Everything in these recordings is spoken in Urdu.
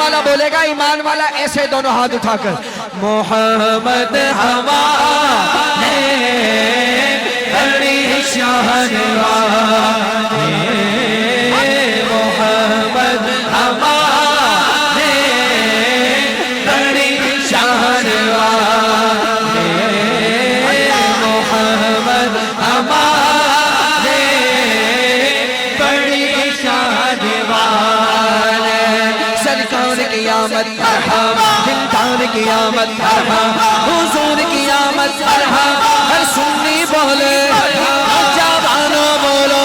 والا بولے گا ایمان والا ایسے دونوں ہاتھ اٹھا کر محمد ہمارے بڑی شان والے محمد ہمارے بڑی شان والے محمد ہمارے بڑی شان والے سرکار کی آمد مرحبا دلدار کی آمد مرحبا حضور کی آمد مرحبا ہر سنی بولے جوانوں بولو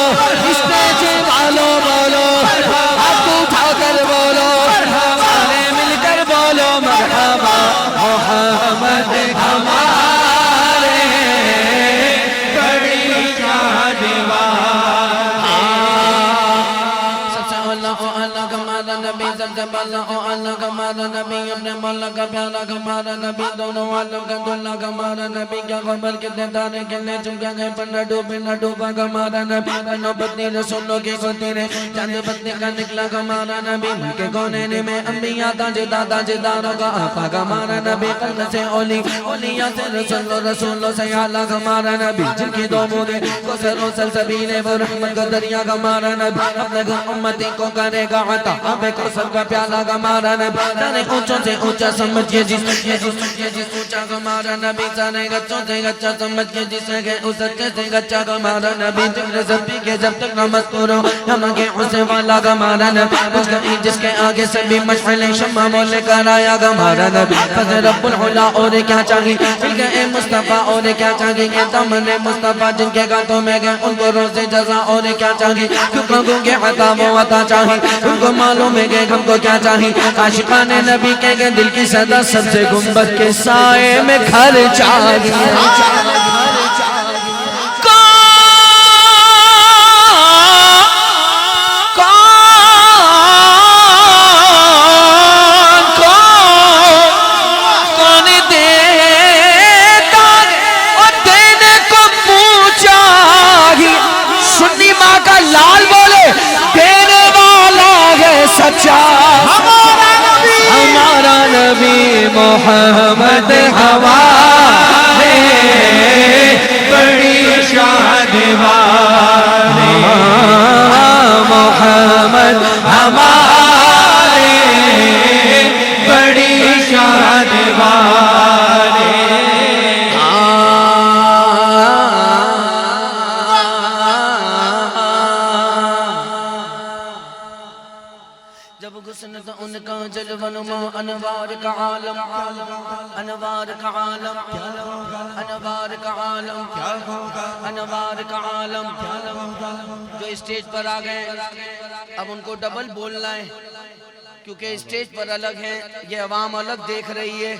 اسٹیج والوں بولو ہاتھ اٹھا کر بولو سارے مل کر بولو مرحبا محمد ہمارے بڑی شان والے سب سے اللہ کمانا نبی سب سے اللہ کمانا نبی اپنے مولا کا پیارا کمانا نبی دونوں عالم کا دلہ کمانا نبی کیا خبر کتنے تارے کتنے چمکے گئے پر نہ ڈوبا کمانا نبی بنو پتنی رسولوں کی خطیرے چاند پتنی کا نکلا کمانا نبی ملک کونین میں انبیاء تاج داروں کا آقا کمانا نبی قلب سے اولیاء سے رسولوں سے اعلیٰ کمانا نبی جن کی دو مودے کوثر و سلسبیل وہ رحمت کا دریا کمانا نبی اپنے گھر امتی کو کرے گا عطا اب کوثر کا پیالہ کمانا نبی سارے اونچوں سے اونچا سمجھئے جس اونچا کمانا نبی سارے گچوں سے گچا سمجھئے جس کے اس اچھے سے گچا کمانا نبی جن رزبی کے جب تک نماز کرو ہمیں اسے والا کمانا نبی جس کے آگے سے بھی مشعل شمع مولے کر آیا کمانا نبی فضل رب العلا اور کیا چاہیے فلکہ مصطفیٰ اور کیا چاہیے کہ دامن مصطفیٰ جن کے گاتوں میں گئے ان کو روز جزا اور کیا چاہیے کیوں کہوں گے عطا وہ عطا چاہیے ان کو معلوم ہے کہ ہم کو کیا چاہیے عاشقان نبی کے دل کی صدا سب سے گنبد کے سائے میں گھر چاہیے ہمارا نبی محمد ہمارے بڑی شان والے محمد ہمارے بڑی شان والے جب غسن تھا ان کا جلوہ نما انوار کا عالم انوار کا عالم انوار کا عالم انوار کا عالم جو اسٹیج پر آ گئے اب ان کو ڈبل بولنا ہے کیونکہ اسٹیج پر الگ ہے یہ عوام الگ دیکھ رہی ہے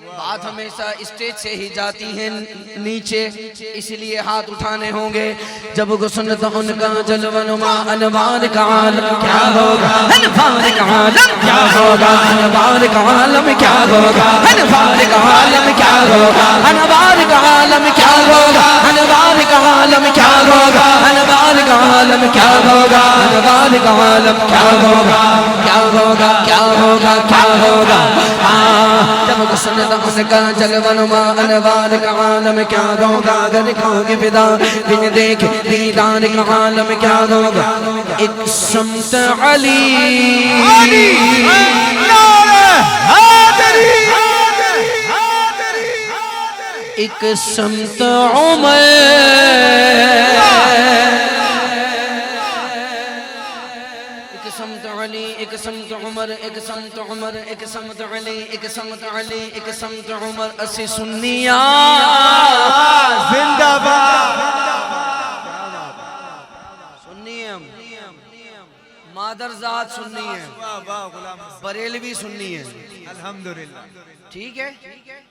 بات ہمیشہ اسٹیج سے ہی جاتی ہے نیچے اس لیے ہاتھ اٹھانے ہوں گے جب غسن تھا ان کا جلوہ نما انوار کا عالم کیا ہوگا انوار کا عالم کیا ہوگا انوار کا عالم کیا ہوگا انوار کا عالم کیا ہوگا انوار کا عالم کیا ہوگا انوار کا عالم کیا ہوگا انوار کا عالم کیا ہوگا انوار کا عالم کیا ہوگا کیا ہوگا کیا ہوگا کیا ہوگا جب غسن تھا ان کا جلوہ نما انوار کا عالم کیا ہوگا اگر کھوگے فدا بن دیکھ دیدار کا عالم کیا ہوگا ایک سمت علی ایک سمت عمر ایک سمت علی ایک سمت عمر ایک سمت عمر ایک سمت علی ایک سمت علی ایک سمت عمر اسی سنیاں زندہ باد سنی ہے مادر ذات سنی ہے بریلوی سنی ہے الحمدللہ ٹھیک ہے